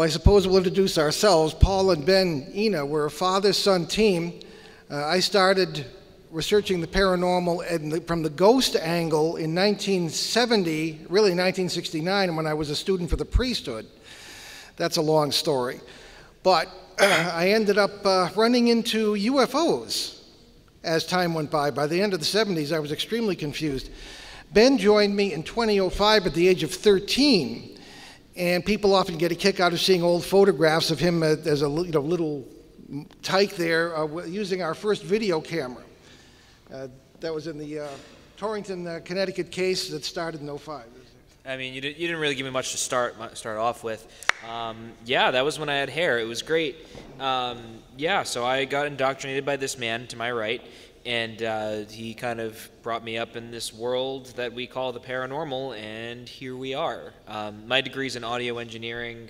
I suppose we'll introduce ourselves. Paul and Ben Eno were a father-son team. I started researching the paranormal from the ghost angle in 1970, really 1969, when I was a student for the priesthood. That's a long story. But I ended up running into UFOs as time went by. By the end of the 70s, I was extremely confused. Ben joined me in 2005 at the age of 13. And people often get a kick out of seeing old photographs of him as a little tyke there using our first video camera. That was in the Torrington, Connecticut case that started in '05. I mean, you didn't really give me much to start off with. Yeah, that was when I had hair. It was great. Yeah, so I got indoctrinated by this man to my right, and he kind of brought me up in this world that we call the paranormal, and here we are. My degree's in audio engineering,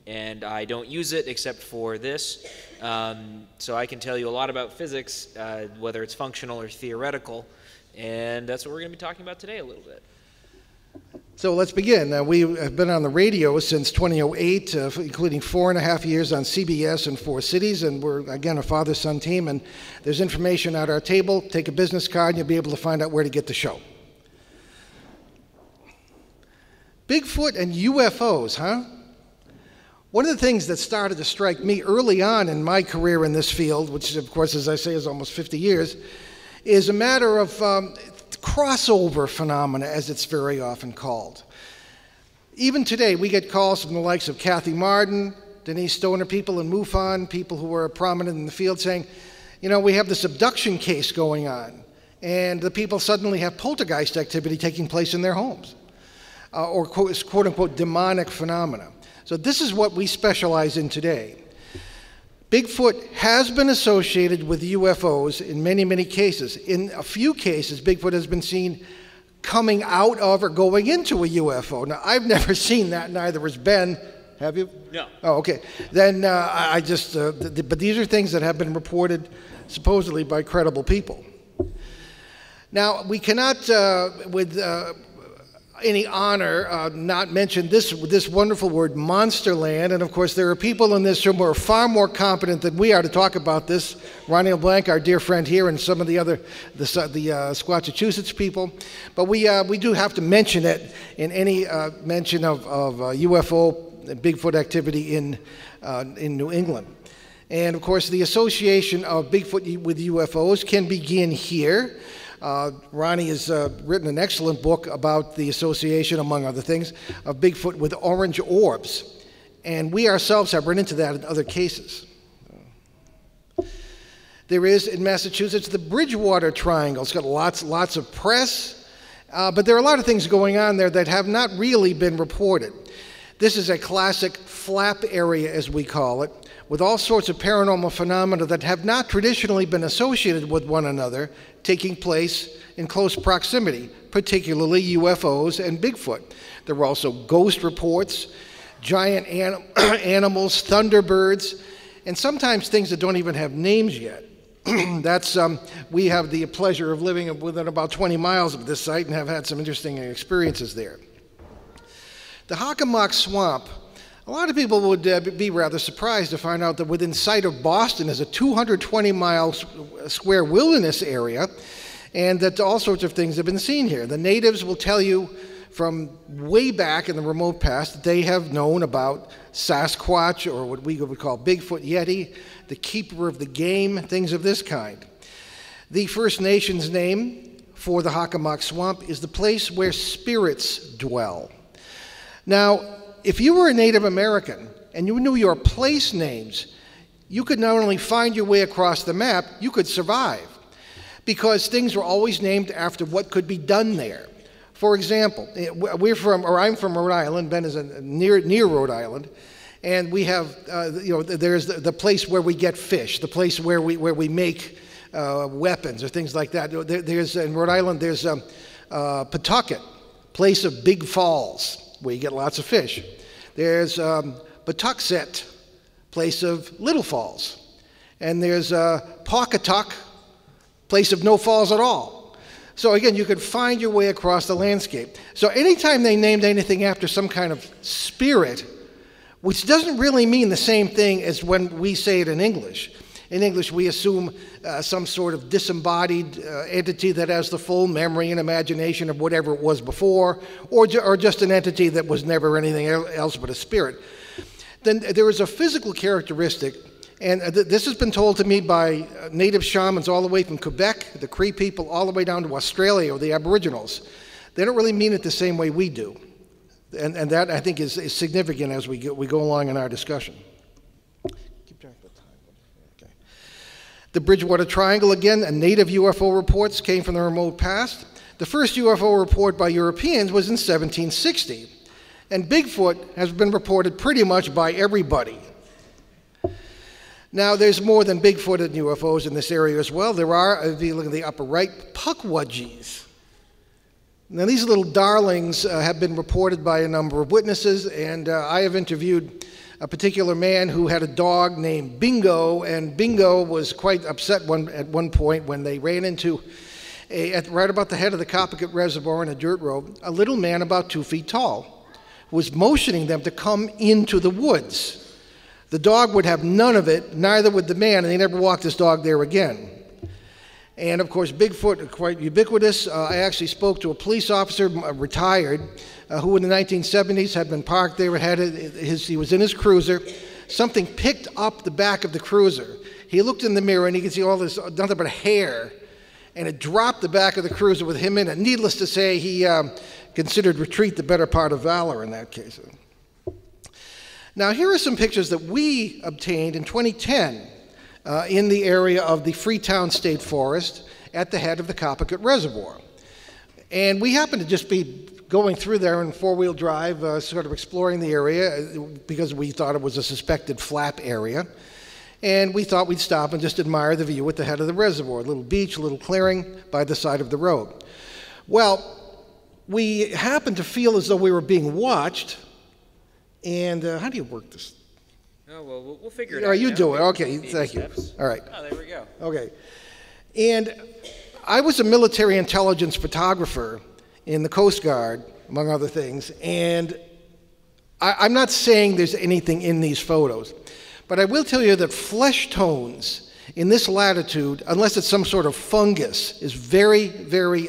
and I don't use it except for this. So I can tell you a lot about physics, whether it's functional or theoretical, and that's what we're going to be talking about today a little bit. So let's begin. We have been on the radio since 2008, including 4.5 years on CBS in 4 cities, and we're, again, a father-son team, and there's information at our table. Take a business card, and you'll be able to find out where to get the show. Bigfoot and UFOs, huh? One of the things that started to strike me early on in my career in this field, which, of course, as I say, is almost 50 years, is a matter of crossover phenomena, as it's very often called. Even today, we get calls from the likes of Kathy Martin, Denise Stoner, people in MUFON, people who are prominent in the field saying, you know, we have this abduction case going on, and the people suddenly have poltergeist activity taking place in their homes, or quote-unquote demonic phenomena. So this is what we specialize in today. Bigfoot has been associated with UFOs in many, many cases. In a few cases, Bigfoot has been seen coming out of or going into a UFO. Now, I've never seen that, neither has Ben. Have you? No. Oh, okay. Then but these are things that have been reported supposedly by credible people. Now, we cannot, with any honor, not mention this wonderful word, MONSTERLAND. And of course, there are people in this room who are far more competent than we are to talk about this. Ronnie LeBlanc, our dear friend here, and some of the Squatchachusetts people. But we do have to mention it in any mention of UFO and Bigfoot activity in New England. And of course, the association of Bigfoot with UFOs can begin here. Ronnie has written an excellent book about the association, among other things, of Bigfoot with orange orbs. And we ourselves have run into that in other cases. There is, in Massachusetts, the Bridgewater Triangle. It's got lots of press, but there are a lot of things going on there that have not really been reported. This is a classic flap area, as we call it, with all sorts of paranormal phenomena that have not traditionally been associated with one another taking place in close proximity, particularly UFOs and Bigfoot. There were also ghost reports, giant animals, thunderbirds, and sometimes things that don't even have names yet. We have the pleasure of living within about 20 miles of this site and have had some interesting experiences there. The Hockomock Swamp. A lot of people would be rather surprised to find out that within sight of Boston is a 220-mile square wilderness area, and that all sorts of things have been seen here. The natives will tell you from way back in the remote past that they have known about Sasquatch, or what we would call Bigfoot, Yeti, the keeper of the game, things of this kind. The First Nations name for the Hockomock Swamp is the place where spirits dwell. Now, if you were a Native American and you knew your place names, you could not only find your way across the map, you could survive, because things were always named after what could be done there. For example, I'm from Rhode Island. Ben is near Rhode Island, and we have, there's the place where we get fish, the place where we make weapons or things like that. In Rhode Island, there's Pawtucket, place of big falls, where you get lots of fish. There's Patuxet, place of little falls. And there's Pawcatuck, place of no falls at all. So again, you could find your way across the landscape. So anytime they named anything after some kind of spirit, which doesn't really mean the same thing as when we say it in English. In English, we assume some sort of disembodied entity that has the full memory and imagination of whatever it was before, or just an entity that was never anything else but a spirit. Then there is a physical characteristic, and this has been told to me by native shamans all the way from Quebec, the Cree people, all the way down to Australia, or the Aboriginals. They don't really mean it the same way we do. And that, I think, is significant as we go along in our discussion. Keep track of the time. Okay. The Bridgewater Triangle, again, native UFO reports came from the remote past. The first UFO report by Europeans was in 1760. And Bigfoot has been reported pretty much by everybody. Now, there's more than Bigfoot and UFOs in this area as well. There are, if you look at the upper right, pukwudgies. Now, these little darlings have been reported by a number of witnesses, and I have interviewed a particular man who had a dog named Bingo, and Bingo was quite upset at one point when they ran into, right about the head of the Coppicat Reservoir on a dirt road, a little man about 2 feet tall who was motioning them to come into the woods. The dog would have none of it, neither would the man, and they never walked this dog there again. And of course, Bigfoot, quite ubiquitous. I actually spoke to a police officer, retired, who in the 1970s had been parked there, he was in his cruiser. Something picked up the back of the cruiser. He looked in the mirror and he could see all this, nothing but hair, and it dropped the back of the cruiser with him in it. Needless to say, he considered retreat the better part of valor in that case. Now, here are some pictures that we obtained in 2010. In the area of the Freetown State Forest at the head of the Coppicat Reservoir. And we happened to just be going through there in four-wheel drive, sort of exploring the area because we thought it was a suspected flap area. And we thought we'd stop and just admire the view at the head of the reservoir, a little beach, a little clearing by the side of the road. Well, we happened to feel as though we were being watched. And how do you work this? Oh, well, we'll figure it out. All right, you do it. Okay, thank you. All right. Oh, there we go. Okay. And I was a military intelligence photographer in the Coast Guard, among other things, and I'm not saying there's anything in these photos, but I will tell you that flesh tones in this latitude, unless it's some sort of fungus, is very, very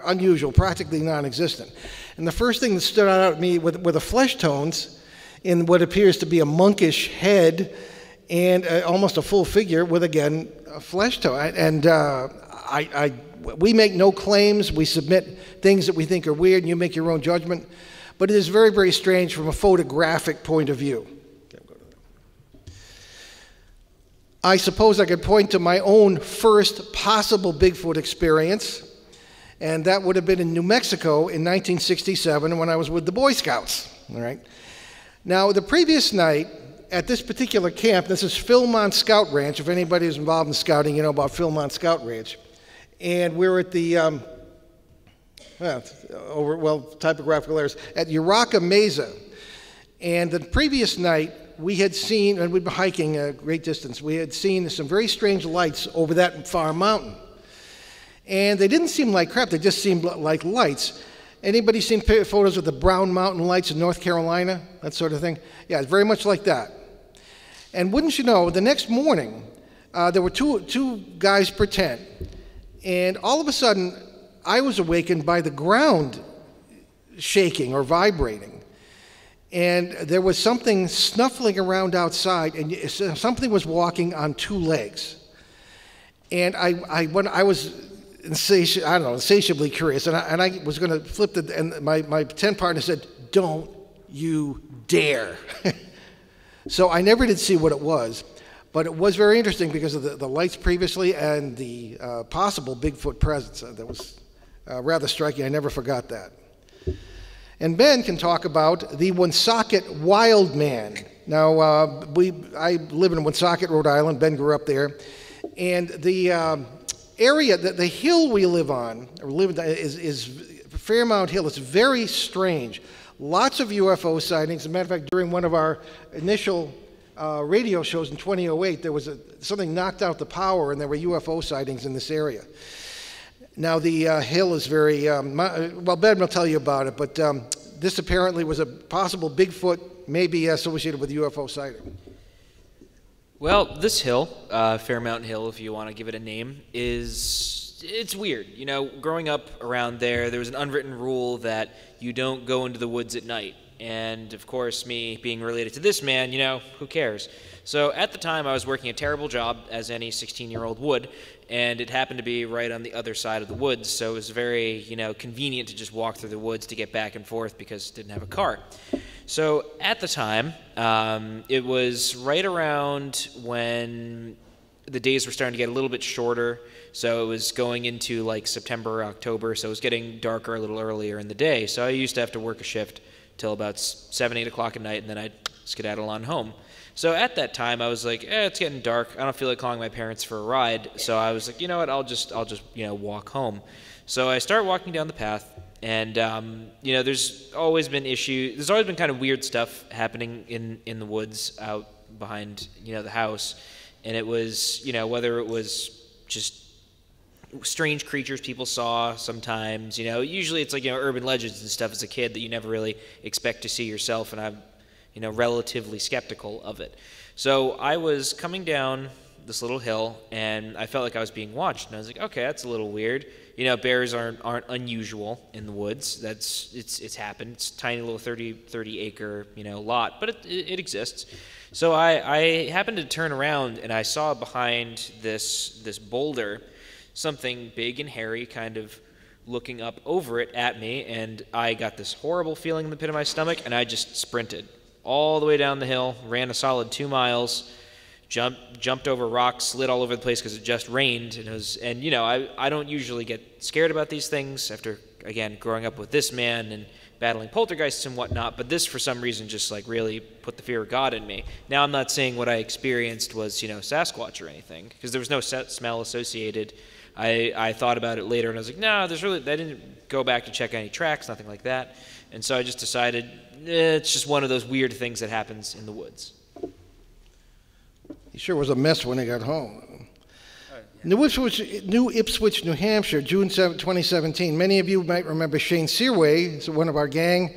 unusual, practically non-existent. And the first thing that stood out at me were the flesh tones in what appears to be a monkish head and almost a full figure with, again, a flesh tone. And we make no claims. We submit things that we think are weird, and you make your own judgment. But it is very, very strange from a photographic point of view. I suppose I could point to my own first possible Bigfoot experience, and that would have been in New Mexico in 1967 when I was with the Boy Scouts. All right. Now, the previous night at this particular camp, this is Philmont Scout Ranch. If anybody is involved in scouting, you know about Philmont Scout Ranch. And we're at the, typographical errors, at Uraca Mesa. And the previous night, we had seen, and we'd been hiking a great distance, we had seen some very strange lights over that far mountain. And they didn't seem like crap, they just seemed like lights. Anybody seen photos of the Brown Mountain Lights in North Carolina? That sort of thing? Yeah, it's very much like that. And wouldn't you know, the next morning, there were two guys per tent. And all of a sudden, I was awakened by the ground shaking or vibrating. And there was something snuffling around outside, and something was walking on 2 legs. And when I was insatiably curious, and I was going to flip and my tent partner said, "Don't you dare." So I never did see what it was, but it was very interesting because of the lights previously and the possible Bigfoot presence. That was rather striking. I never forgot that. And Ben can talk about the Woonsocket Wild Man. Now, I live in Woonsocket, Rhode Island. Ben grew up there. And the area, the hill we live on, is Fairmount Hill. It's very strange. Lots of UFO sightings. As a matter of fact, during one of our initial radio shows in 2008, there was something knocked out the power, and there were UFO sightings in this area. Now, the hill is very, well, Ben will tell you about it, but this apparently was a possible Bigfoot, maybe associated with UFO sighting. Well, this hill, Fairmount Hill, if you want to give it a name, it's weird. You know, growing up around there was an unwritten rule that you don't go into the woods at night. And, of course, me being related to this man, you know, who cares? So at the time, I was working a terrible job, as any 16-year-old would, and it happened to be right on the other side of the woods, so it was very, you know, convenient to just walk through the woods to get back and forth because I didn't have a car. So at the time, it was right around when the days were starting to get a little bit shorter, so it was going into like September or October, so it was getting darker a little earlier in the day. So I used to have to work a shift till about 7, 8 o'clock at night, and then I'd skedaddle on home. So at that time, I was like, it's getting dark. I don't feel like calling my parents for a ride. So I was like, you know what? I'll just you know, walk home. So I start walking down the path, and you know, there's always been issues. There's always been kind of weird stuff happening in the woods out behind, you know, the house. And it was, you know, whether it was just strange creatures people saw sometimes, you know, usually it's like, you know, urban legends and stuff as a kid that you never really expect to see yourself, and I'm, you know, relatively skeptical of it. So I was coming down this little hill, and I felt like I was being watched, and I was like, okay, that's a little weird. You know, bears aren't unusual in the woods. It's happened. It's a tiny little 30 acre, you know, lot, but it exists. So I happened to turn around, and I saw behind this boulder something big and hairy kind of looking up over it at me, and I got this horrible feeling in the pit of my stomach, and I just sprinted all the way down the hill, ran a solid 2 miles, jumped over rocks, slid all over the place because it just rained, and you know, I don't usually get scared about these things after, again, growing up with this man and battling poltergeists and whatnot, but this for some reason just like really put the fear of God in me. Now I'm not saying what I experienced was, you know, Sasquatch or anything, because there was no smell associated. I thought about it later, and I was like, no, I didn't go back to check any tracks, nothing like that. And so I just decided, it's just one of those weird things that happens in the woods. He sure was a mess when he got home. New Ipswich, New Hampshire, June 2017. Many of you might remember Shane Searway. He's one of our gang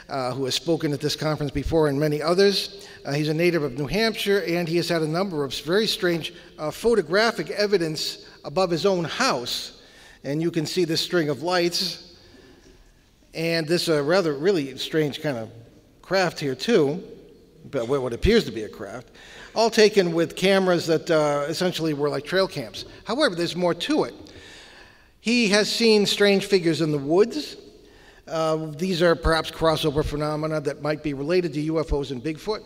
who has spoken at this conference before, and many others. He's a native of New Hampshire, and he has had a number of very strange photographic evidence above his own house. And you can see this string of lights, and this really strange kind of craft here too, but what appears to be a craft, all taken with cameras that essentially were like trail cams. However, there's more to it. He has seen strange figures in the woods. These are perhaps crossover phenomena that might be related to UFOs and Bigfoot.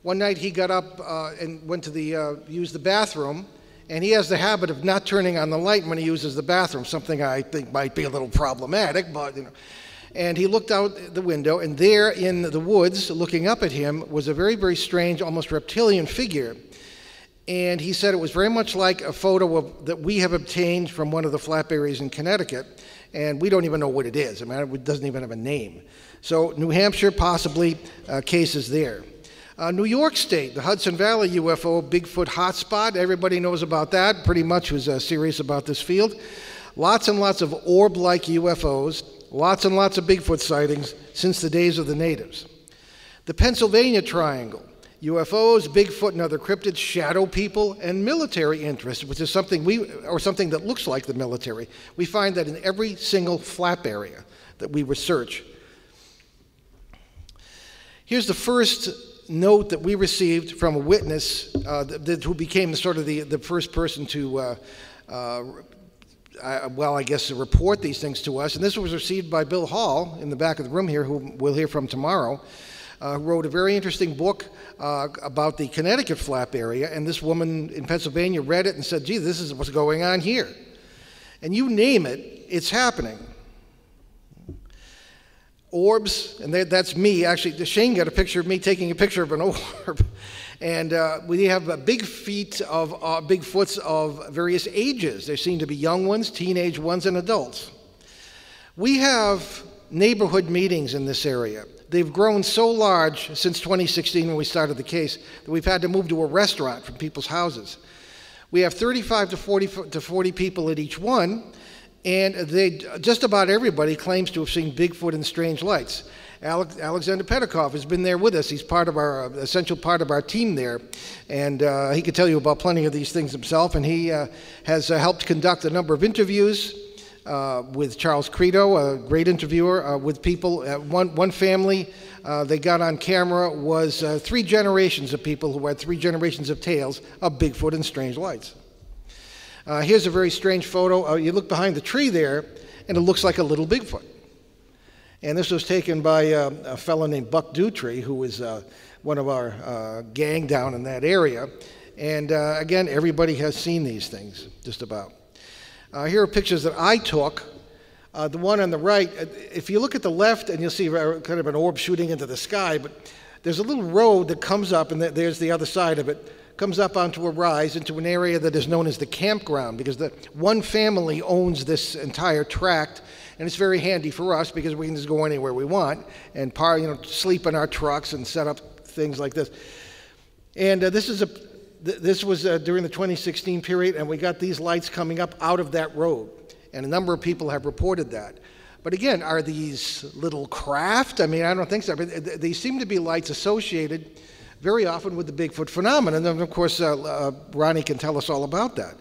One night he got up and went to use the bathroom, and he has the habit of not turning on the light when he uses the bathroom, something I think might be a little problematic, but you know. And he looked out the window, and there in the woods, looking up at him, was a very, very strange, almost reptilian figure. And he said it was very much like a photo that we have obtained from one of the flap areas in Connecticut, and we don't even know what it is. I mean, it doesn't even have a name. So New Hampshire, possibly cases there. New York State, the Hudson Valley UFO Bigfoot hotspot. Everybody knows about that, pretty much who's serious about this field. Lots and lots of orb-like UFOs. Lots and lots of Bigfoot sightings since the days of the natives. The Pennsylvania Triangle, UFOs, Bigfoot and other cryptids, shadow people, and military interest, which is something something that looks like the military. We find that in every single flap area that we research. Here's the first note that we received from a witness who became sort of the first person to I guess, to report these things to us. And this was received by Bill Hall in the back of the room here, who we'll hear from tomorrow, who wrote a very interesting book about the Connecticut flap area. And this woman in Pennsylvania read it and said, gee, this is what's going on here. And you name it, it's happening. Orbs, and that's me. Actually, Shane got a picture of me taking a picture of an orb. And we have big feet of Bigfoots of various ages. There seem to be young ones, teenage ones, and adults. We have neighborhood meetings in this area. They've grown so large since 2016 when we started the case that we've had to move to a restaurant from people's houses. We have 35 to 40 people at each one, and just about everybody claims to have seen Bigfoot and strange lights. Alexander Pedikov has been there with us. He's part of our essential part of our team there, and he could tell you about plenty of these things himself. And he has helped conduct a number of interviews with Charles Credo, a great interviewer, with people. One family they got on camera was 3 generations of people who had 3 generations of tales of Bigfoot and strange lights. Here's a very strange photo. You look behind the tree there, and it looks like a little Bigfoot. And this was taken by a fellow named Buck Dutry, who was one of our gang down in that area. And again, everybody has seen these things, just about. Here are pictures that I took. The one on the right, if you look at the left, and you'll see kind of an orb shooting into the sky, but there's a little road that comes up, and there's the other side of it, comes up onto a rise into an area that is known as the campground, because the one family owns this entire tract, and it's very handy for us because we can just go anywhere we want and sleep in our trucks and set up things like this. And this was during the 2016 period, and we got these lights coming up out of that road, and a number of people have reported that. But again, are these little craft? I mean, I don't think so. But they seem to be lights associated very often with the Bigfoot phenomenon. And of course, Ronnie can tell us all about that.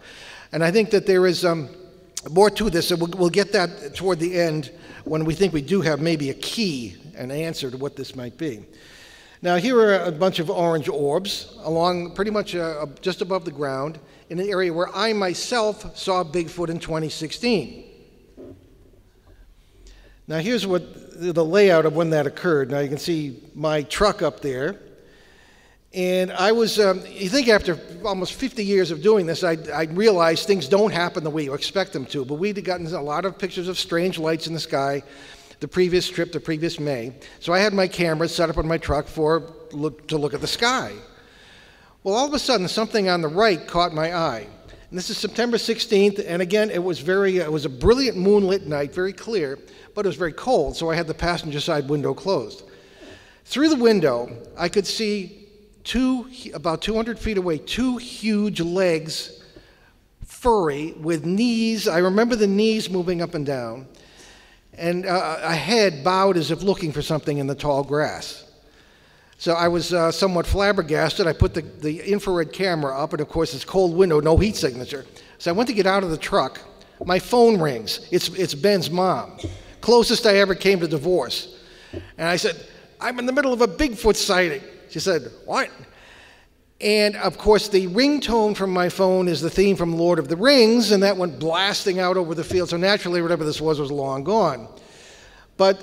And I think that there is more to this, and we'll get that toward the end when we think we do have maybe a key, an answer to what this might be. Now, here are a bunch of orange orbs along pretty much just above the ground in an area where I myself saw Bigfoot in 2016. Now, here's what the layout of when that occurred. Now, you can see my truck up there. And I was, you think after almost 50 years of doing this, I realized things don't happen the way you expect them to. But we'd gotten a lot of pictures of strange lights in the sky the previous trip, the previous May. So I had my camera set up on my truck to look at the sky. Well, all of a sudden, something on the right caught my eye. And this is September 16th, and again, it was a brilliant moonlit night, very clear, but it was very cold, so I had the passenger side window closed. Through the window, I could see about 200 feet away, 2 huge legs, furry, with knees. I remember the knees moving up and down, and a head bowed as if looking for something in the tall grass. So I was somewhat flabbergasted. I put the infrared camera up, and of course, it's cold window, no heat signature. So I went to get out of the truck. My phone rings. It's Ben's mom. Closest I ever came to divorce. And I said, "I'm in the middle of a Bigfoot sighting." She said, "What?" And of course, the ringtone from my phone is the theme from Lord of the Rings, and that went blasting out over the field. So naturally, whatever this was long gone. But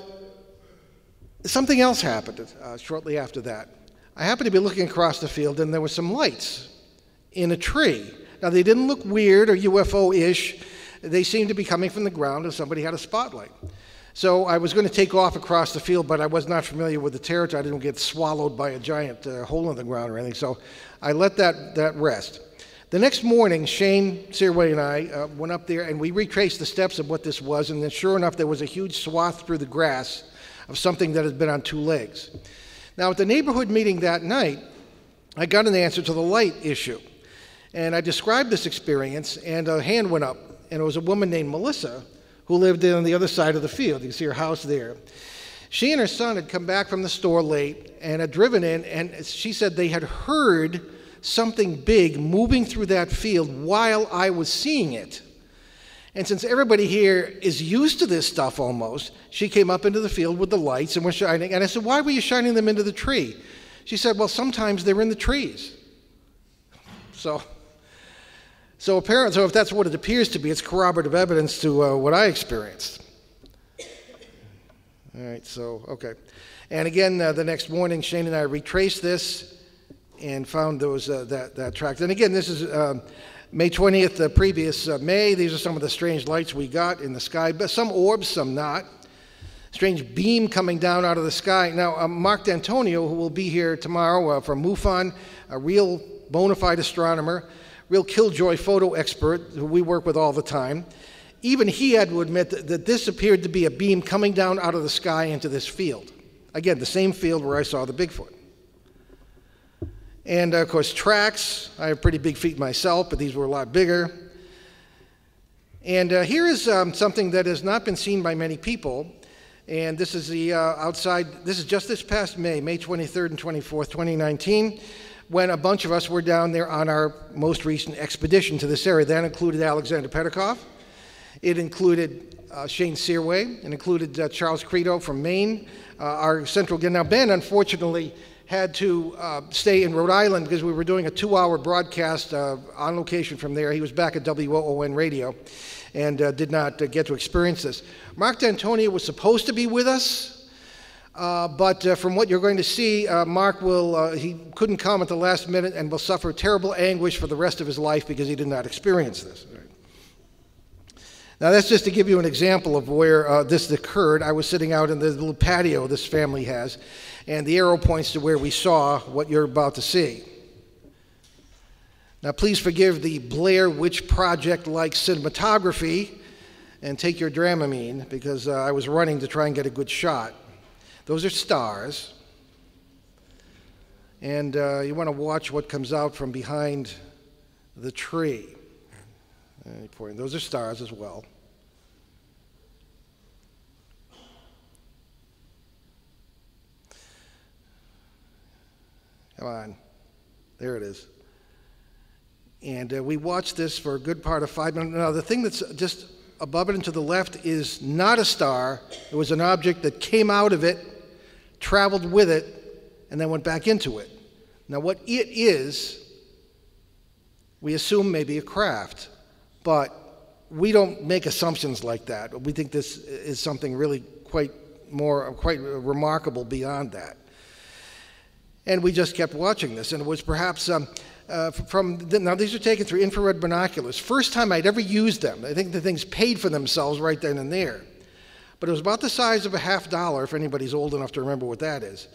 something else happened shortly after that. I happened to be looking across the field, and there were some lights in a tree. Now, they didn't look weird or UFO-ish. They seemed to be coming from the ground, and somebody had a spotlight. So I was going to take off across the field, but I was not familiar with the territory. I didn't get swallowed by a giant hole in the ground or anything, so I let that rest. The next morning, Shane Searway and I went up there, and we retraced the steps of what this was, and then sure enough, there was a huge swath through the grass of something that had been on 2 legs. Now, at the neighborhood meeting that night, I got an answer to the light issue, and I described this experience, and a hand went up, and it was a woman named Melissa, who lived on the other side of the field. You can see her house there. She and her son had come back from the store late and had driven in, and she said they had heard something big moving through that field while I was seeing it. And since everybody here is used to this stuff almost, she came up into the field with the lights and was shining. And I said, "Why were you shining them into the tree?" She said, "Well, sometimes they're in the trees." So apparently, if that's what it appears to be, it's corroborative evidence to what I experienced. All right, so, okay. And again, the next morning, Shane and I retraced this and found that track. And again, this is May 20th, the previous May. These are some of the strange lights we got in the sky. But some orbs, some not. Strange beam coming down out of the sky. Now, Mark D'Antonio, who will be here tomorrow from MUFON, a real bona fide astronomer, real killjoy photo expert who we work with all the time, even he had to admit that this appeared to be a beam coming down out of the sky into this field. Again, the same field where I saw the Bigfoot. And of course, tracks. I have pretty big feet myself, but these were a lot bigger. And here is something that has not been seen by many people. And this is the outside, this is just this past May 23rd and 24th, 2019, when a bunch of us were down there on our most recent expedition to this area. That included Alexander Petikoff. It included Shane Searway. It included Charles Credo from Maine, our central guest. Now, Ben, unfortunately, had to stay in Rhode Island because we were doing a 2-hour broadcast on location from there. He was back at WOON Radio and did not get to experience this. Mark D'Antonio was supposed to be with us, but from what you're going to see, Mark he couldn't come at the last minute and will suffer terrible anguish for the rest of his life because he did not experience this. Now, that's just to give you an example of where this occurred. I was sitting out in the little patio this family has, and the arrow points to where we saw what you're about to see. Now, please forgive the Blair Witch Project-like cinematography and take your Dramamine because I was running to try and get a good shot. Those are stars. And you want to watch what comes out from behind the tree. Those are stars as well. Come on. There it is. And we watched this for a good part of 5 minutes. Now, the thing that's just above it and to the left is not a star. It was an object that came out of it, traveled with it, and then went back into it. Now, what it is, we assume may be a craft, but we don't make assumptions like that. We think this is something really quite remarkable beyond that. And we just kept watching this, and it was perhaps now these are taken through infrared binoculars. First time I'd ever used them. I think the things paid for themselves right then and there. But it was about the size of a $50, if anybody's old enough to remember what that is.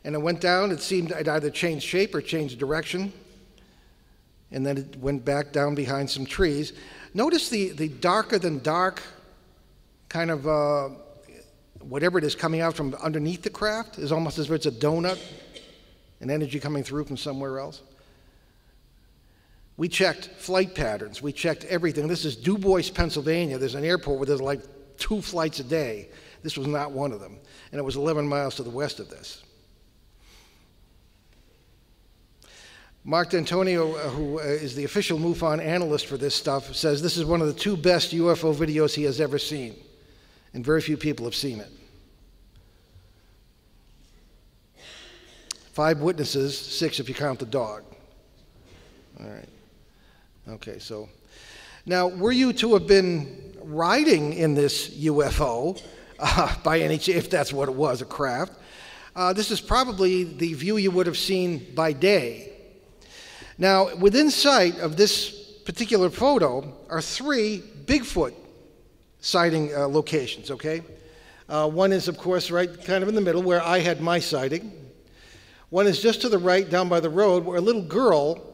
And it went down, it seemed it either changed shape or changed direction. And then it went back down behind some trees. Notice the darker than dark kind of whatever it is coming out from underneath the craft is almost as if it's a donut, an energy coming through from somewhere else. We checked flight patterns. We checked everything. This is Du Bois, Pennsylvania. There's an airport where there's like 2 flights a day. This was not one of them. And it was 11 miles to the west of this. Mark D'Antonio, who is the official MUFON analyst for this stuff, says this is one of the 2 best UFO videos he has ever seen. And very few people have seen it. 5 witnesses, 6 if you count the dog. All right. Okay, so now were you to have been riding in this UFO by any chance, if that's what it was, a craft, this is probably the view you would have seen by day. Now, within sight of this particular photo are 3 Bigfoot sighting locations, okay? One is, of course, right kind of in the middle where I had my sighting. One is just to the right down by the road where a little girl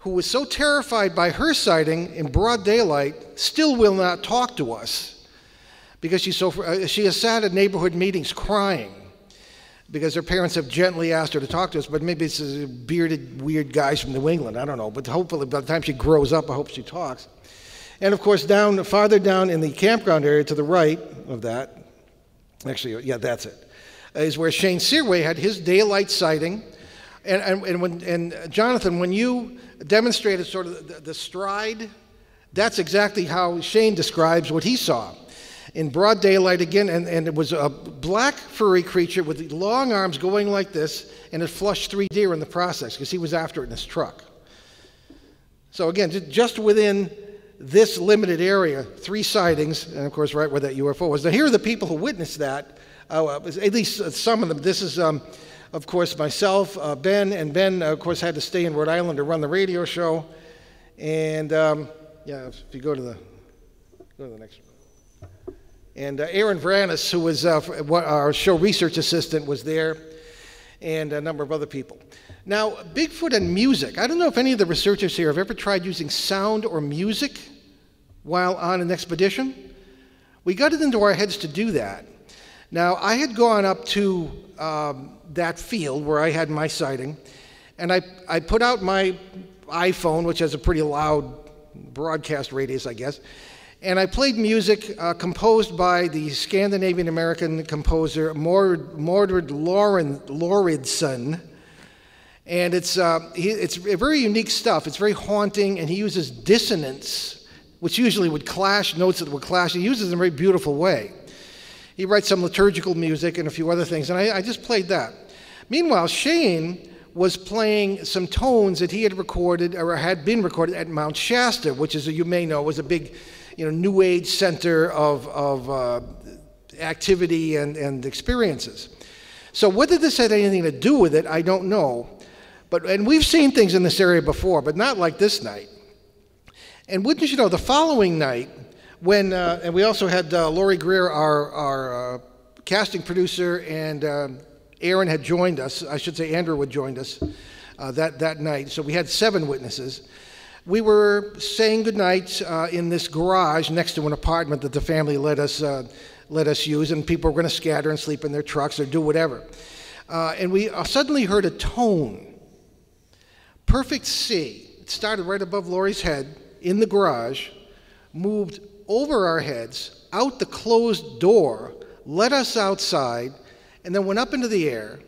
who was so terrified by her sighting in broad daylight still will not talk to us because she has sat at neighborhood meetings crying because her parents have gently asked her to talk to us, but maybe it's bearded, weird guys from New England, I don't know, but hopefully by the time she grows up, I hope she talks. And of course, farther down in the campground area to the right of that, actually, yeah, that's it, is where Shane Searway had his daylight sighting. And Jonathan, when you demonstrated sort of the stride, that's exactly how Shane describes what he saw. In broad daylight again, and it was a black furry creature with long arms going like this, and it flushed 3 deer in the process because he was after it in his truck. So again, just within this limited area, 3 sightings, and of course right where that UFO was. Now here are the people who witnessed that, at least some of them. This is, of course, myself, Ben, and Ben, of course, had to stay in Rhode Island to run the radio show. And yeah, if you go to the next one. And Aaron Vranis, who was our show research assistant, was there, and a number of other people. Now, Bigfoot and music. I don't know if any of the researchers here have ever tried using sound or music while on an expedition. We got it into our heads to do that. Now, I had gone up to that field where I had my sighting, and I put out my iPhone, which has a pretty loud broadcast radius, I guess, And I played music composed by the Scandinavian-American composer Mordred Lauridsen. And it's very unique stuff. It's very haunting, and he uses dissonance, which usually would clash, notes that would clash. He uses it in a very beautiful way. He writes some liturgical music and a few other things, and I just played that. Meanwhile, Shane was playing some tones that he had recorded, or had been recorded at Mount Shasta, which, as you may know, was a big, New Age center of activity and experiences. So whether this had anything to do with it, I don't know. And we've seen things in this area before, but not like this night. And wouldn't you know, the following night, when and we also had Laurie Greer, our casting producer, and Aaron had joined us. I should say Andrew had joined us that night. So we had 7 witnesses. We were saying goodnight in this garage next to an apartment that the family let us use, and people were going to scatter and sleep in their trucks or do whatever. And we suddenly heard a tone, perfect C. It started right above Laurie's head in the garage, moved over our heads, out the closed door, led us outside, and then went up into the air,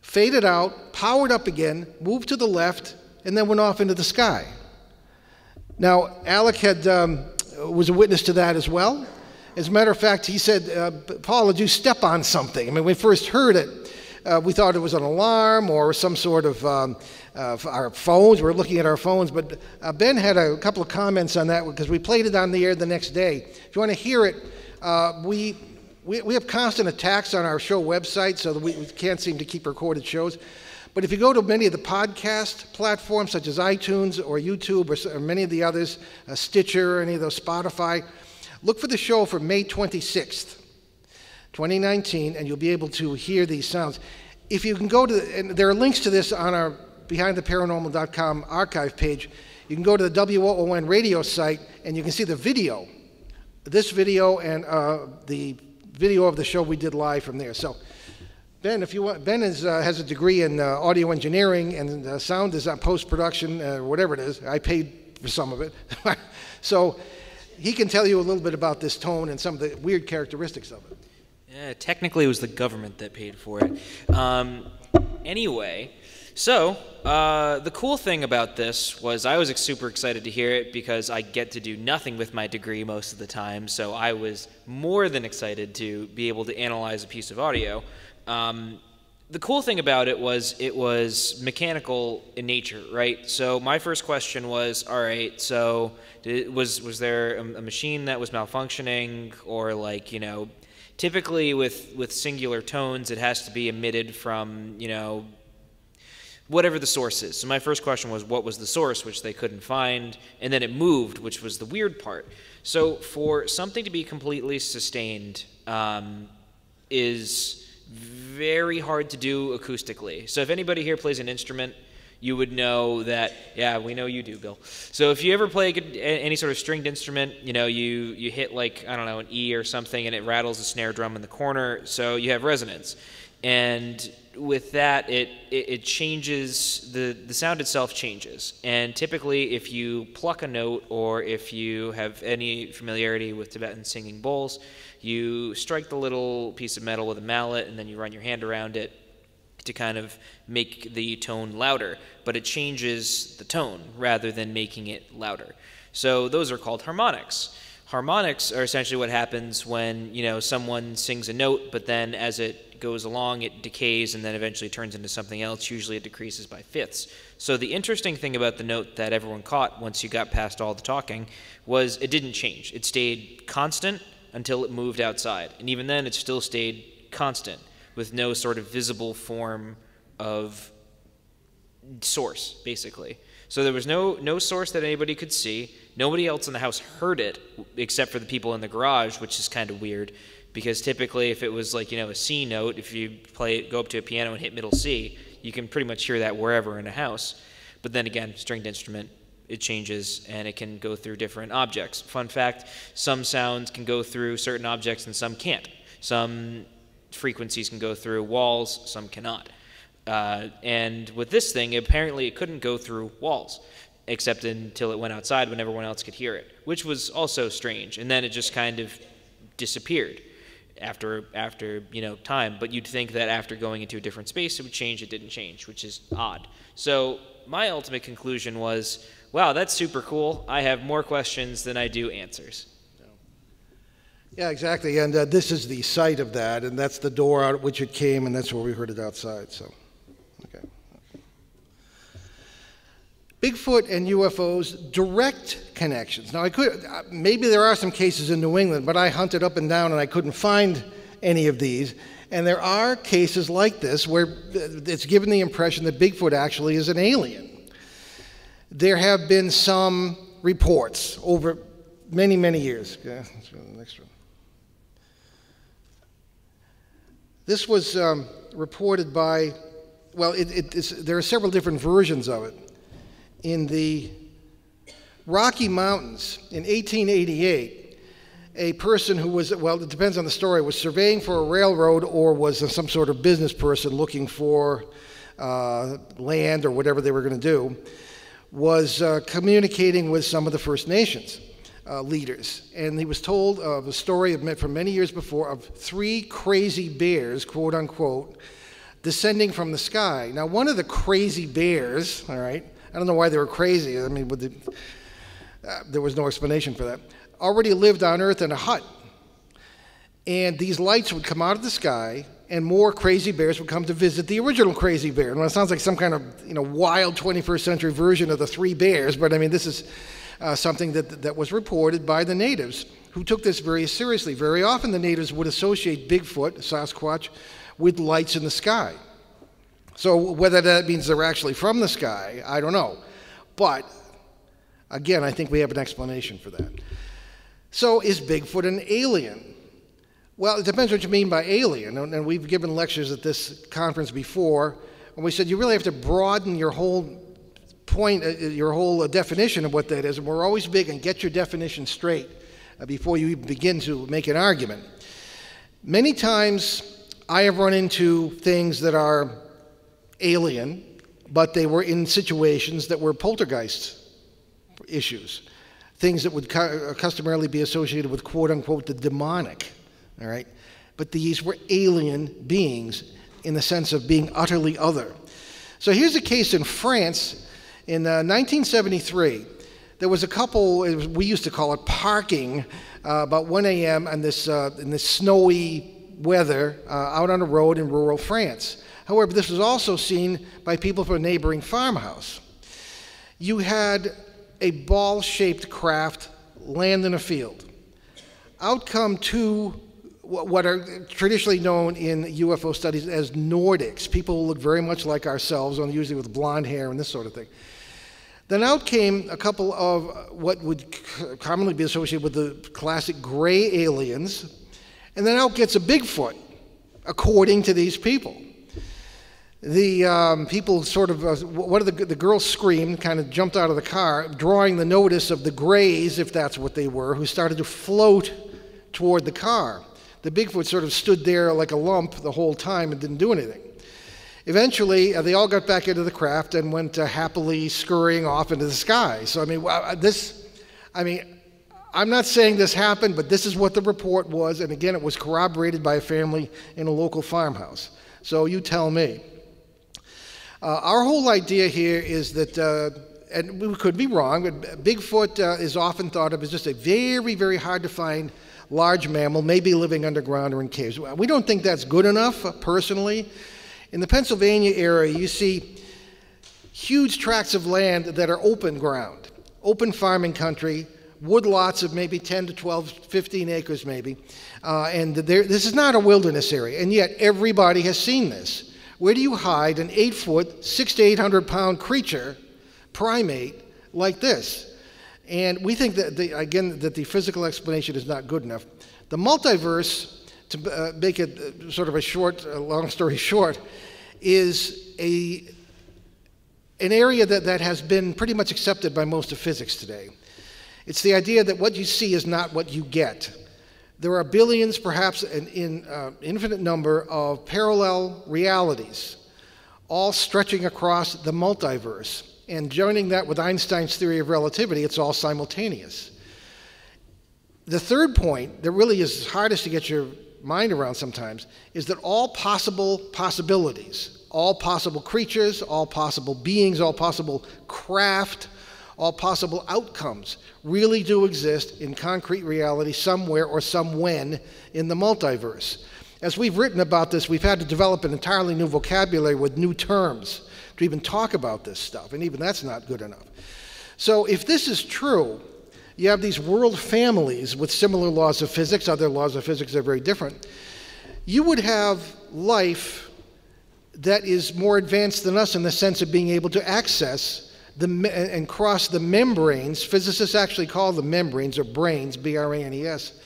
faded out, powered up again, moved to the left, and then went off into the sky. Now, Alec was a witness to that as well. As a matter of fact, he said, Paul, did you step on something? I mean, when we first heard it, we thought it was an alarm or some sort of our phones. We were looking at our phones, but Ben had a couple of comments on that because we played it on the air the next day. If you want to hear it, we have constant attacks on our show website, so that we can't seem to keep recorded shows. But if you go to many of the podcast platforms, such as iTunes or YouTube or many of the others, Stitcher, any of those, Spotify, look for the show for May 26th, 2019, and you'll be able to hear these sounds. If you can go to, and there are links to this on our BehindTheParanormal.com archive page. You can go to the WOON radio site, and you can see the video, this video, and the video of the show we did live from there. So, Ben, if you want, Ben has a degree in audio engineering and sound design, post-production, whatever it is. I paid for some of it. So he can tell you a little bit about this tone and some of the weird characteristics of it. Yeah, technically it was the government that paid for it. Anyway, so the cool thing about this was I was super excited to hear it because I get to do nothing with my degree most of the time, so I was more than excited to be able to analyze a piece of audio. The cool thing about it was mechanical in nature, right? So my first question was, all right, so was there a machine that was malfunctioning, or like, typically with singular tones, it has to be emitted from, whatever the source is. So my first question was, what was the source, which they couldn't find, and then it moved, which was the weird part. So for something to be completely sustained is very hard to do acoustically. So if anybody here plays an instrument, you would know that. Yeah, we know you do, Bill. So if you ever play any sort of stringed instrument, you hit, like, I don't know, an E or something, and it rattles a snare drum in the corner, so you have resonance. And with that, it changes, the sound itself changes. And typically, if you pluck a note, or if you have any familiarity with Tibetan singing bowls, you strike the little piece of metal with a mallet, and then you run your hand around it to kind of make the tone louder. But it changes the tone rather than making it louder. So those are called harmonics. Harmonics are essentially what happens when, someone sings a note, but then as it goes along, it decays and then eventually turns into something else. Usually it decreases by fifths. So the interesting thing about the note that everyone caught once you got past all the talking was it didn't change. It stayed constant until it moved outside. And even then, it still stayed constant with no sort of visible form of source, basically. So there was no source that anybody could see. Nobody else in the house heard it except for the people in the garage, which is kind of weird because typically if it was like, a C note, if you go up to a piano and hit middle C, you can pretty much hear that wherever in a house. But then again, stringed instrument, it changes and it can go through different objects. Fun fact, some sounds can go through certain objects and some can't. Some frequencies can go through walls, some cannot. And with this thing, apparently it couldn't go through walls. except until it went outside when everyone else could hear it, which was also strange. And then it just kind of disappeared after time. But you'd think that after going into a different space, it would change. It didn't change, which is odd. So my ultimate conclusion was, wow, that's super cool. I have more questions than I do answers. Yeah, exactly. And this is the site of that, and that's the door out which it came, and that's where we heard it outside. So, okay. Bigfoot and UFOs, direct connections. Now, maybe there are some cases in New England, but I hunted up and down and I couldn't find any of these. And there are cases like this where it's given the impression that Bigfoot actually is an alien. There have been some reports over many, many years. Okay, let's go to the next one. This was reported by, well, there are several different versions of it. In the Rocky Mountains in 1888, a person who was, well, it depends on the story, was surveying for a railroad or was some sort of business person looking for land or whatever they were going to do, was communicating with some of the First Nations leaders. And he was told of a story from many years before of 3 crazy bears, quote unquote, descending from the sky. Now, one of the crazy bears, all right, I don't know why they were crazy. I mean, there was no explanation for that. Already lived on Earth in a hut. And these lights would come out of the sky, and more crazy bears would come to visit the original crazy bear. Well, it sounds like some kind of wild 21st century version of the 3 bears, but I mean, this is something that was reported by the natives who took this very seriously. Very often the natives would associate Bigfoot, Sasquatch, with lights in the sky. So whether that means they're actually from the sky, I don't know. But again, I think we have an explanation for that. So is Bigfoot an alien? Well, it depends what you mean by alien. And we've given lectures at this conference before, and we said you really have to broaden your whole point, your whole definition of what that is. And we're always big on get your definition straight before you even begin to make an argument. Many times I have run into things that are alien, but they were in situations that were poltergeist issues, things that would customarily be associated with quote unquote the demonic, all right? But these were alien beings in the sense of being utterly other. So here's a case in France in 1973. There was a couple, we used to call it parking, about 1 a.m. in this snowy weather out on a road in rural France. However, this was also seen by people from a neighboring farmhouse. You had a ball-shaped craft land in a field. Out come 2, what are traditionally known in UFO studies as Nordics, people who look very much like ourselves, usually with blonde hair and this sort of thing. Then out came a couple of what would commonly be associated with the classic gray aliens, and then out gets a Bigfoot, according to these people. The people sort of, the girls screamed, kind of jumped out of the car, drawing the notice of the grays, if that's what they were, who started to float toward the car. The Bigfoot sort of stood there like a lump the whole time and didn't do anything. Eventually, they all got back into the craft and went happily scurrying off into the sky. So, I'm not saying this happened, but this is what the report was, and again, it was corroborated by a family in a local farmhouse. So you tell me. Our whole idea here is that, and we could be wrong, but Bigfoot is often thought of as just a very, very hard to find large mammal, maybe living underground or in caves. We don't think that's good enough, personally. In the Pennsylvania area, you see huge tracts of land that are open ground, open farming country, woodlots of maybe 10 to 12, 15 acres maybe. And this is not a wilderness area, and yet everybody has seen this. Where do you hide an 8-foot, 600 to 800 pound creature, primate, like this? And we think that, that the physical explanation is not good enough. The multiverse, to make it sort of a long story short, is an area that has been pretty much accepted by most of physics today. It's the idea that what you see is not what you get. There are billions, perhaps an infinite number of parallel realities, all stretching across the multiverse. And joining that with Einstein's theory of relativity, it's all simultaneous. The third point that really is hardest to get your mind around sometimes is that all possible possibilities, all possible creatures, all possible beings, all possible craft, all possible outcomes really do exist in concrete reality somewhere or somewhen in the multiverse. As we've written about this, we've had to develop an entirely new vocabulary with new terms to even talk about this stuff, and even that's not good enough. So if this is true, you have these world families with similar laws of physics. Other laws of physics are very different. You would have life that is more advanced than us in the sense of being able to access and cross the membranes. Physicists actually call them membranes or brains, B-R-A-N-E-S,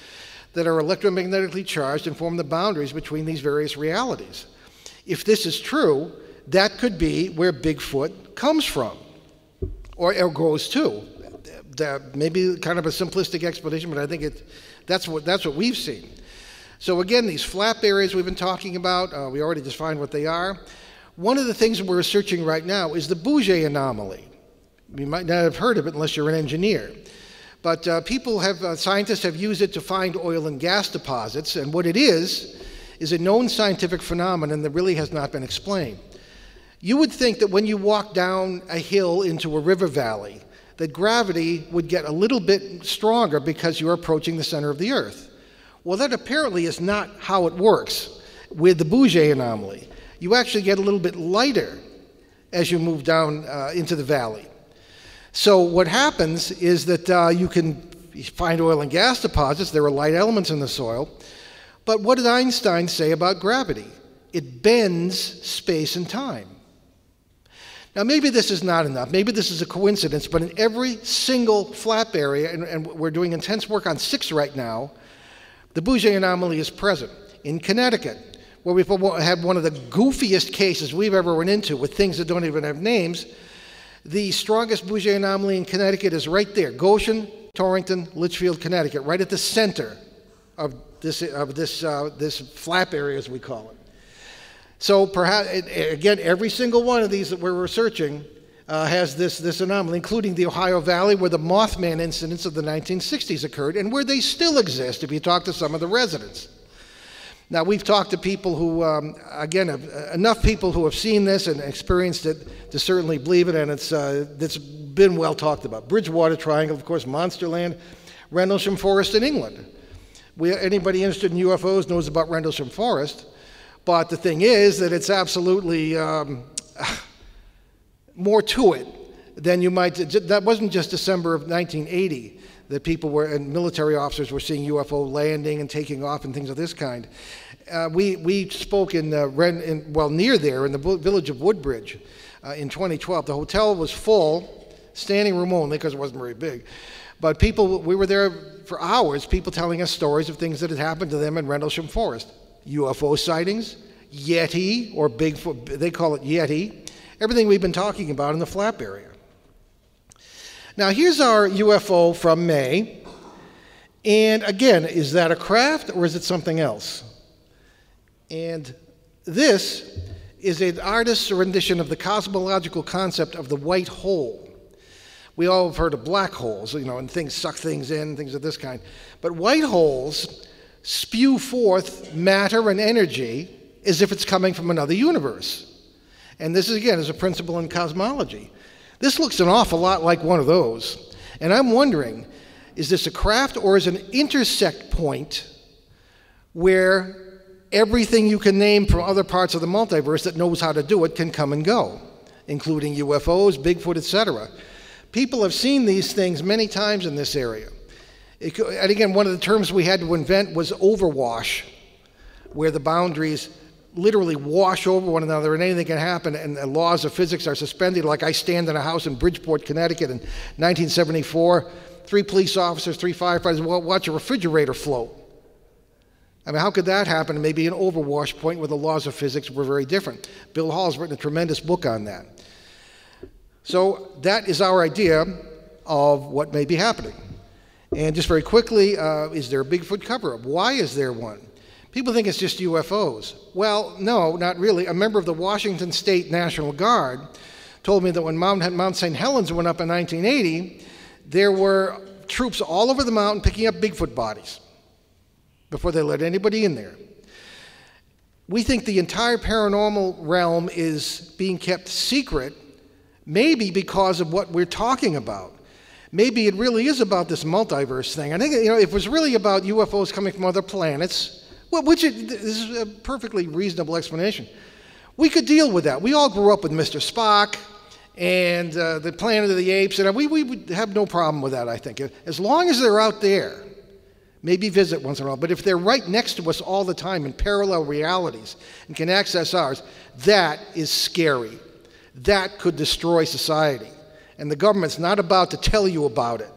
that are electromagnetically charged and form the boundaries between these various realities. If this is true, that could be where Bigfoot comes from, or goes to. That may be kind of a simplistic explanation, but I think that's what we've seen. So again, these flap areas we've been talking about, we already defined what they are. One of the things we're researching right now is the Bouguer anomaly. You might not have heard of it unless you're an engineer. But scientists have used it to find oil and gas deposits, and what it is a known scientific phenomenon that really has not been explained. You would think that when you walk down a hill into a river valley, that gravity would get a little bit stronger because you're approaching the center of the Earth. Well, that apparently is not how it works with the Bouguer anomaly. You actually get a little bit lighter as you move down into the valley. So what happens is that you can find oil and gas deposits. There are light elements in the soil. But what did Einstein say about gravity? It bends space and time. Now, maybe this is not enough. Maybe this is a coincidence, but in every single flap area, and we're doing intense work on 6 right now, the Bouguer anomaly is present. In Connecticut, where we've had one of the goofiest cases we've ever run into with things that don't even have names, the strongest Bouguer anomaly in Connecticut is right there, Goshen, Torrington, Litchfield, Connecticut, right at the center of this flap area, as we call it. So perhaps, again, every single one of these that we're researching has this anomaly, including the Ohio Valley, where the Mothman incidents of the 1960s occurred, and where they still exist if you talk to some of the residents. Now, we've talked to people who, again, enough people who have seen this and experienced it to certainly believe it, and it's been well talked about. Bridgewater Triangle, of course, Monsterland, Rendlesham Forest in England. Anybody interested in UFOs knows about Rendlesham Forest, but the thing is that it's absolutely more to it than you might. That wasn't just December of 1980 that people were, and military officers were seeing UFO landing and taking off and things of this kind. We spoke near there in the village of Woodbridge in 2012. The hotel was full, standing room only because it wasn't very big. But we were there for hours, people telling us stories of things that had happened to them in Rendlesham Forest. UFO sightings, Yeti, or Bigfoot, they call it Yeti, everything we've been talking about in the flap area. Now, here's our UFO from May. And again, is that a craft or is it something else? And this is an artist's rendition of the cosmological concept of the white hole. We all have heard of black holes, and things suck things in, things of this kind. But white holes spew forth matter and energy as if it's coming from another universe. And this, again, is a principle in cosmology. This looks an awful lot like one of those. And I'm wondering, is this a craft or is it an intersect point where everything you can name from other parts of the multiverse that knows how to do it can come and go, including UFOs, Bigfoot, etc. People have seen these things many times in this area. And again, one of the terms we had to invent was overwash, where the boundaries literally wash over one another and anything can happen and the laws of physics are suspended. Like I stand in a house in Bridgeport, Connecticut in 1974, 3 police officers, 3 firefighters watch a refrigerator float. I mean, how could that happen? Maybe an overwash point where the laws of physics were very different. Bill Hall's written a tremendous book on that. So that is our idea of what may be happening. And just very quickly, is there a Bigfoot cover-up? Why is there one? People think it's just UFOs. Well, no, not really. A member of the Washington State National Guard told me that when Mount St. Helens went up in 1980, there were troops all over the mountain picking up Bigfoot bodies before they let anybody in there. We think the entire paranormal realm is being kept secret, maybe because of what we're talking about. Maybe it really is about this multiverse thing. I think, if it was really about UFOs coming from other planets, well, this is a perfectly reasonable explanation. We could deal with that. We all grew up with Mr. Spock and the Planet of the Apes, and we would have no problem with that, I think. As long as they're out there, maybe visit once in a while. But if they're right next to us all the time in parallel realities and can access ours, that is scary. That could destroy society. And the government's not about to tell you about it.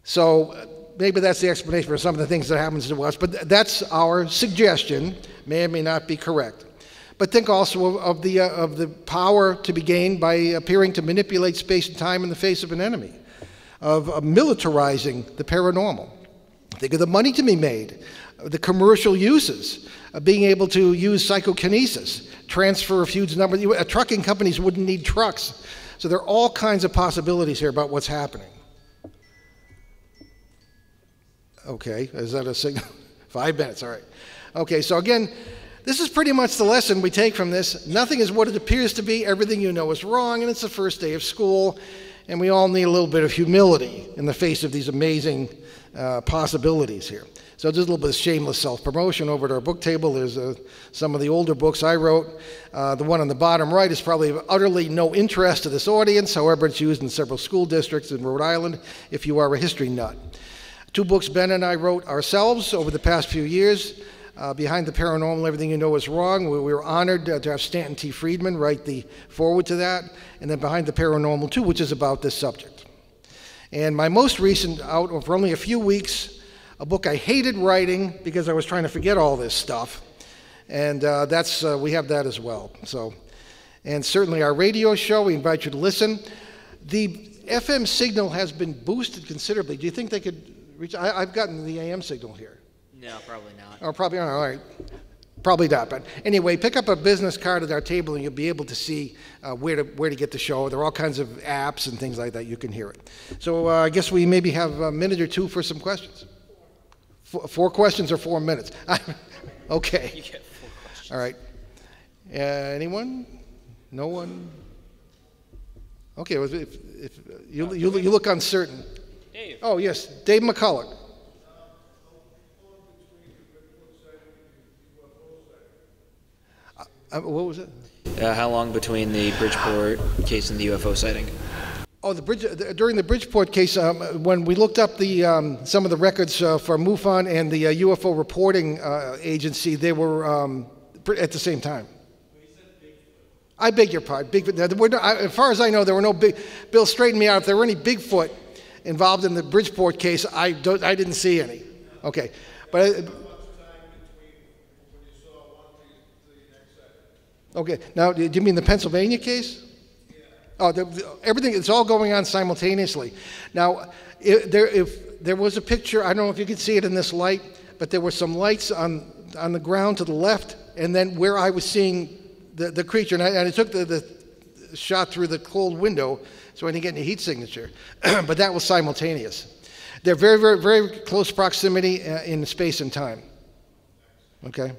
So maybe that's the explanation for some of the things that happens to us. But that's our suggestion. May or may not be correct. But think also of the power to be gained by appearing to manipulate space and time in the face of an enemy, of militarizing the paranormal. Think of the money to be made, the commercial uses, of being able to use psychokinesis, transfer a huge number. Trucking companies wouldn't need trucks. So there are all kinds of possibilities here about what's happening. Okay, is that a signal? 5 minutes, all right. Okay, so again, this is pretty much the lesson we take from this. Nothing is what it appears to be. Everything you know is wrong, and it's the first day of school, and we all need a little bit of humility in the face of these amazing possibilities here. So just a little bit of shameless self-promotion. Over at our book table, there's some of the older books I wrote. The one on the bottom right is probably of utterly no interest to this audience. However, it's used in several school districts in Rhode Island if you are a history nut. 2 books Ben and I wrote ourselves over the past few years. Behind the Paranormal, Everything You Know Is Wrong. We were honored to have Stanton T. Friedman write the foreword to that. And then Behind the Paranormal 2, which is about this subject. And my most recent, out for only a few weeks, a book I hated writing because I was trying to forget all this stuff. And we have that as well. So, and certainly our radio show, we invite you to listen. The FM signal has been boosted considerably. Do you think they could reach? I've gotten the AM signal here. No, probably not. Oh, probably not. All right. Probably not. But anyway, pick up a business card at our table and you'll be able to see where to get the show. There are all kinds of apps and things like that. You can hear it. So I guess we maybe have a minute or two for some questions. 4 questions or 4 minutes? Okay. You get 4 questions. All right. Anyone? No one? Okay. Well, if you look uncertain. Dave. Oh, yes. Dave McCulloch. What was it? How long between the Bridgeport case and the UFO sighting? Oh, during the Bridgeport case, when we looked up some of the records for MUFON and the UFO reporting agency, they were at the same time. I beg your pardon. Bigfoot. As far as I know, there were no Bill, straighten me out. If there were any Bigfoot involved in the Bridgeport case, I didn't see any. Okay, but. Okay, now, do you mean the Pennsylvania case? Oh, everything, it's all going on simultaneously. Now, if there was a picture, I don't know if you could see it in this light, but there were some lights on the ground to the left, and then where I was seeing the creature, and I took the shot through the cold window, so I didn't get any heat signature, but that was simultaneous. They're very, very, very close proximity in space and time. Okay.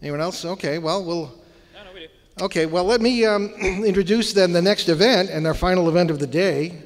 Anyone else? Okay, well, we do. Okay, well, let me introduce then the next event and our final event of the day.